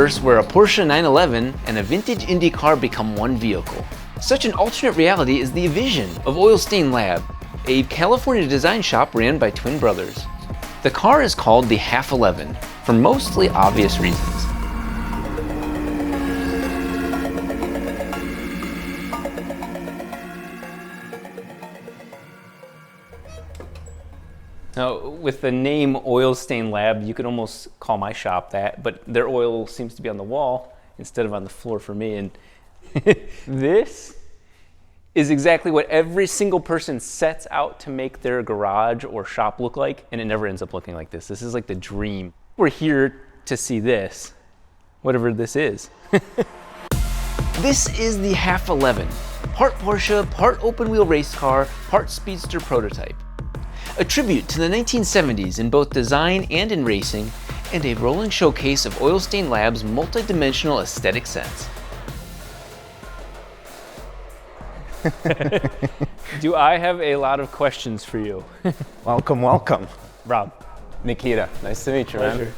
universe where a Porsche 911 and a vintage IndyCar become one vehicle. Such an alternate reality is the vision of Oil Stain Lab, a California design shop ran by twin brothers. The car is called the Half 11 for mostly obvious reasons. Now, with the name Oil Stain Lab, you could almost call my shop that, but their oil seems to be on the wall instead of on the floor for me. And this is exactly what every single person sets out to make their garage or shop look like, and it never ends up looking like this. This is like the dream. We're here to see this, whatever this is. This is the Half 11, part Porsche, part open-wheel race car, part speedster prototype. A tribute to the 1970s in both design and in racing, and a rolling showcase of Oil Stain Lab's multi-dimensional aesthetic sense. Do I have a lot of questions for you? Welcome, welcome. Rob. Nikita, nice to meet you, man.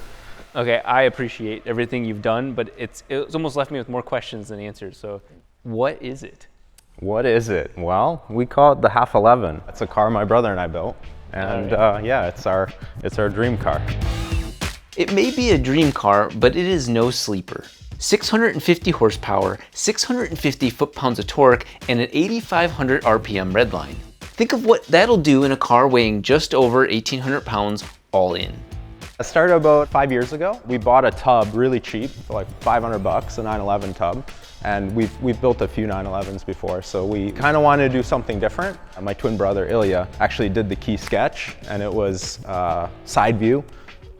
Okay, I appreciate everything you've done, but it's almost left me with more questions than answers. So, what is it? What is it? Well, we call it the Half 11. It's a car my brother and I built, and yeah, it's our dream car. It may be a dream car, but it is no sleeper. 650 horsepower, 650 foot-pounds of torque, and an 8,500 RPM redline. Think of what that'll do in a car weighing just over 1,800 pounds all in. I started about 5 years ago. We bought a tub really cheap for like 500 bucks, a 911 tub. And we've built a few 911s before, so we kind of wanted to do something different. My twin brother, Iliya, actually did the key sketch, and it was side view.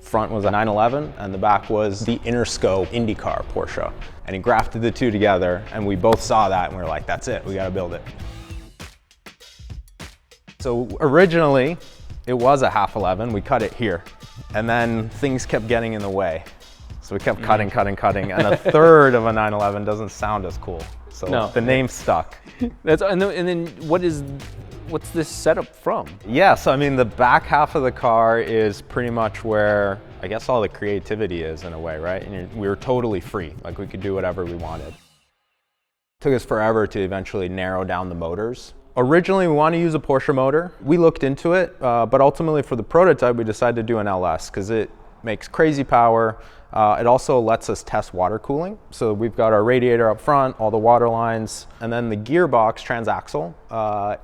Front was a 911, and the back was the Interscope IndyCar Porsche. And he grafted the two together, and we both saw that, and we were like, that's it, we gotta build it. So originally, it was a Half 11, we cut it here. And then things kept getting in the way. So we kept cutting, and a third of a 911 doesn't sound as cool. So the name stuck. And then what's this setup from? Yeah, so I mean, the back half of the car is pretty much where I guess all the creativity is in a way, right? And we were totally free, like we could do whatever we wanted. It took us forever to eventually narrow down the motors. Originally, we wanted to use a Porsche motor. We looked into it, but ultimately for the prototype, we decided to do an LS because it makes crazy power. It also lets us test water cooling. So we've got our radiator up front, all the water lines, and then the gearbox transaxle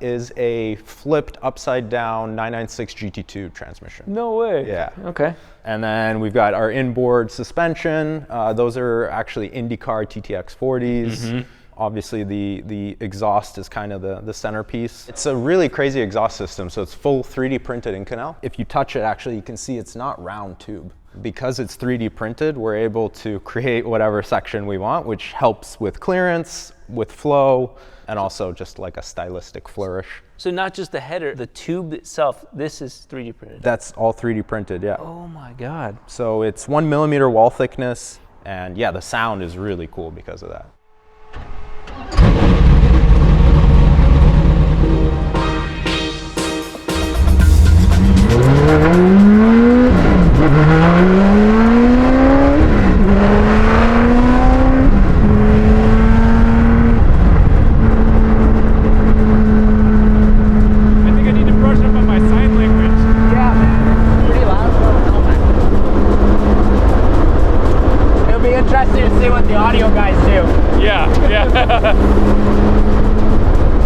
is a flipped upside down 996 GT2 transmission. No way. Yeah. Okay. And then we've got our inboard suspension. Those are actually IndyCar TTX 40s. Obviously the exhaust is kind of the centerpiece. It's a really crazy exhaust system, so it's full 3D printed Inconel. If you touch it, actually you can see it's not round tube. Because it's 3D printed, we're able to create whatever section we want, which helps with clearance, with flow, and also just like a stylistic flourish. So not just the header, the tube itself, this is 3D printed? That's all 3D printed, yeah. Oh my God. So it's 1 millimeter wall thickness, and yeah, the sound is really cool because of that.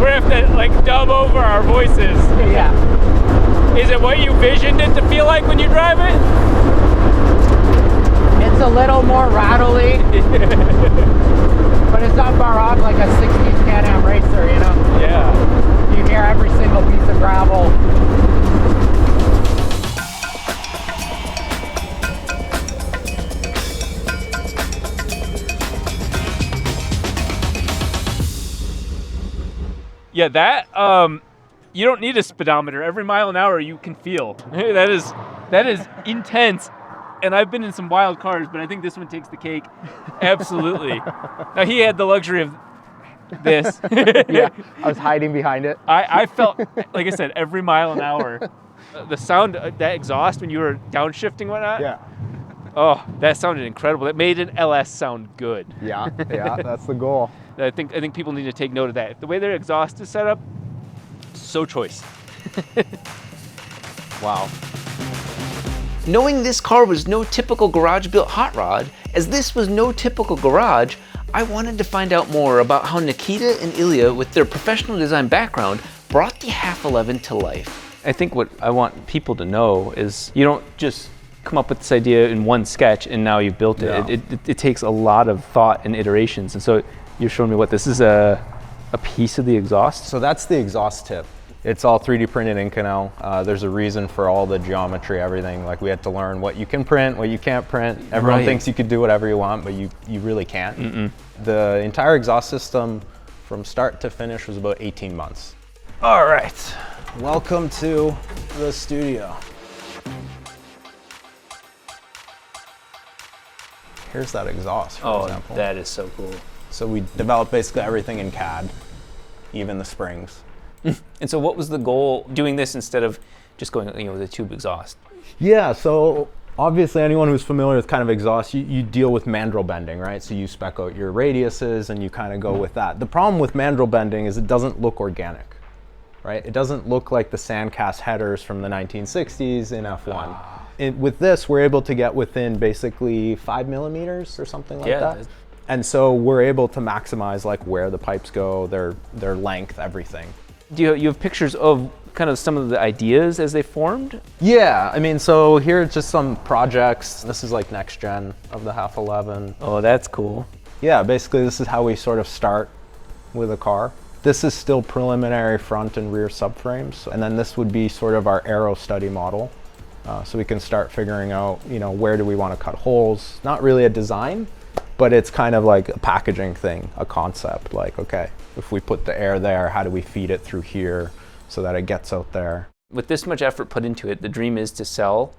We have to like dub over our voices. Yeah. Is it what you visioned it to feel like when you drive it? It's a little more rattly, but it's not far off like a 60s Can-Am racer, you know? Yeah. You hear every single piece of gravel. Yeah, that you don't need a speedometer. Every mile an hour you can feel. That is intense. And I've been in some wild cars, but I think this one takes the cake. Absolutely. Now he had the luxury of this. Yeah, I was hiding behind it. I felt, like I said, every mile an hour. The sound, that exhaust when you were downshifting and whatnot. Yeah. Oh, that sounded incredible. That made an LS sound good. Yeah, that's the goal. I think people need to take note of that. The way their exhaust is set up, so choice. Wow. Knowing this car was no typical garage-built hot rod, as this was no typical garage, I wanted to find out more about how Nikita and Iliya, with their professional design background, brought the half 11 to life. I think what I want people to know is you don't just come up with this idea in one sketch and now you've built it. Yeah. It takes a lot of thought and iterations. And so you're showing me what this is, a piece of the exhaust? So that's the exhaust tip. It's all 3D printed in Canal. There's a reason for all the geometry, everything. Like we had to learn what you can print, what you can't print. Everyone thinks you could do whatever you want, but you really can't. Mm-mm. The entire exhaust system from start to finish was about 18 months. All right. Welcome to the studio. Here's that exhaust, for example. That is so cool. So we developed basically everything in CAD, even the springs. And so what was the goal doing this instead of just going with a tube exhaust? Yeah, so obviously anyone who's familiar with kind of exhaust, you deal with mandrel bending, right? So you spec out your radiuses and you kind of go with that. The problem with mandrel bending is it doesn't look organic, right? It doesn't look like the sandcast headers from the 1960s in F1. With this, we're able to get within basically 5 millimeters or something like that. And so we're able to maximize like where the pipes go, their length, everything. Do you have pictures of kind of some of the ideas as they formed? Yeah, I mean, so here are just some projects. This is like next gen of the half 11. Oh, that's cool. Yeah, basically this is how we sort of start with a car. This is still preliminary front and rear subframes. And then this would be sort of our aero study model. So we can start figuring out, where do we want to cut holes? Not really a design, but it's kind of like a packaging thing, a concept. Like, okay, if we put the air there, how do we feed it through here so that it gets out there? With this much effort put into it, the dream is to sell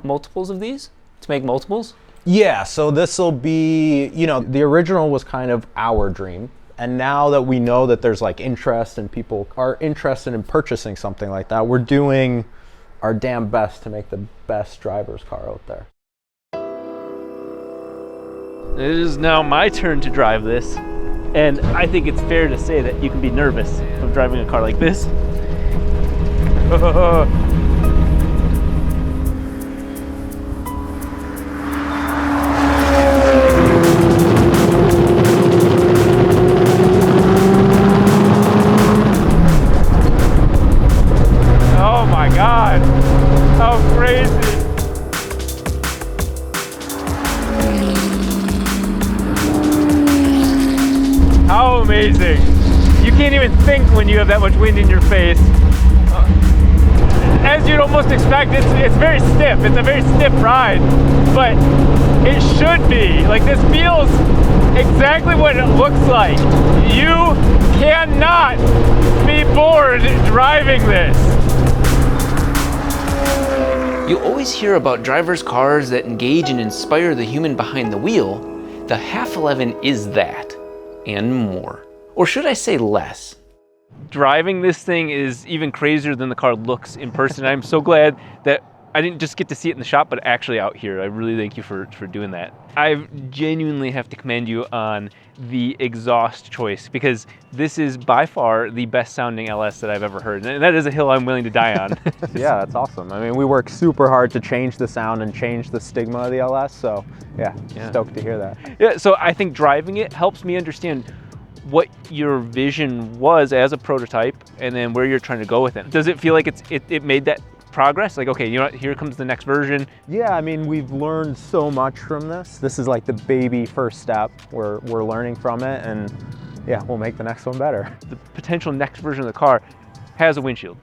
multiples of these? To make multiples? Yeah, so this will be, the original was kind of our dream. And now that we know that there's like interest and people are interested in purchasing something like that, we're doing our damn best to make the best driver's car out there. It is now my turn to drive this, and I think it's fair to say that you can be nervous of driving a car like this. Oh my God, how crazy. How amazing. You can't even think when you have that much wind in your face. As you'd almost expect, it's very stiff. It's a very stiff ride, but it should be. Like, this feels exactly what it looks like. You cannot be bored driving this. You always hear about drivers' cars that engage and inspire the human behind the wheel. The half 11 is that, and more. Or should I say less? Driving this thing is even crazier than the car looks in person. I'm so glad that I didn't just get to see it in the shop, but actually out here. I really thank you for doing that. I genuinely have to commend you on the exhaust choice, because this is by far the best sounding LS that I've ever heard. And that is a hill I'm willing to die on. Yeah, that's awesome. I mean, we work super hard to change the sound and change the stigma of the LS. So yeah, stoked to hear that. Yeah, so I think driving it helps me understand what your vision was as a prototype and then where you're trying to go with it. Does it feel like it made that progress? Like, okay, here comes the next version. Yeah, I mean, we've learned so much from this. This is like the baby first step. We're learning from it, and yeah, we'll make the next one better. The potential next version of the car has a windshield.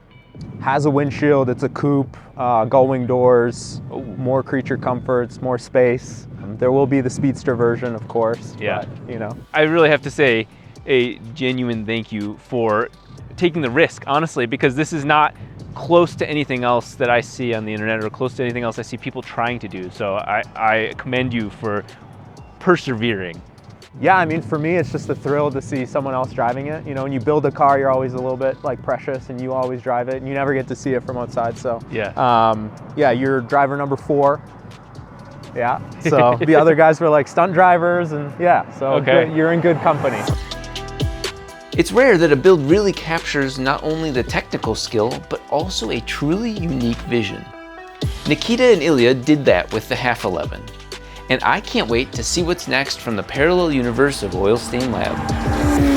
Has a windshield, it's a coupe, gull-wing doors, more creature comforts, more space. There will be the speedster version, of course. Yeah. But, I really have to say a genuine thank you for taking the risk, honestly, because this is not close to anything else that I see on the internet or close to anything else I see people trying to do. So I commend you for persevering. Yeah, I mean, for me, it's just a thrill to see someone else driving it. When you build a car, you're always a little bit like precious, and you always drive it, and you never get to see it from outside. So yeah, yeah, you're driver number 4. Yeah. So the other guys were like stunt drivers, and yeah. So you're in good company. It's rare that a build really captures not only the technical skill, but also a truly unique vision. Nikita and Iliya did that with the 1/211, and I can't wait to see what's next from the parallel universe of Oil Stain Lab.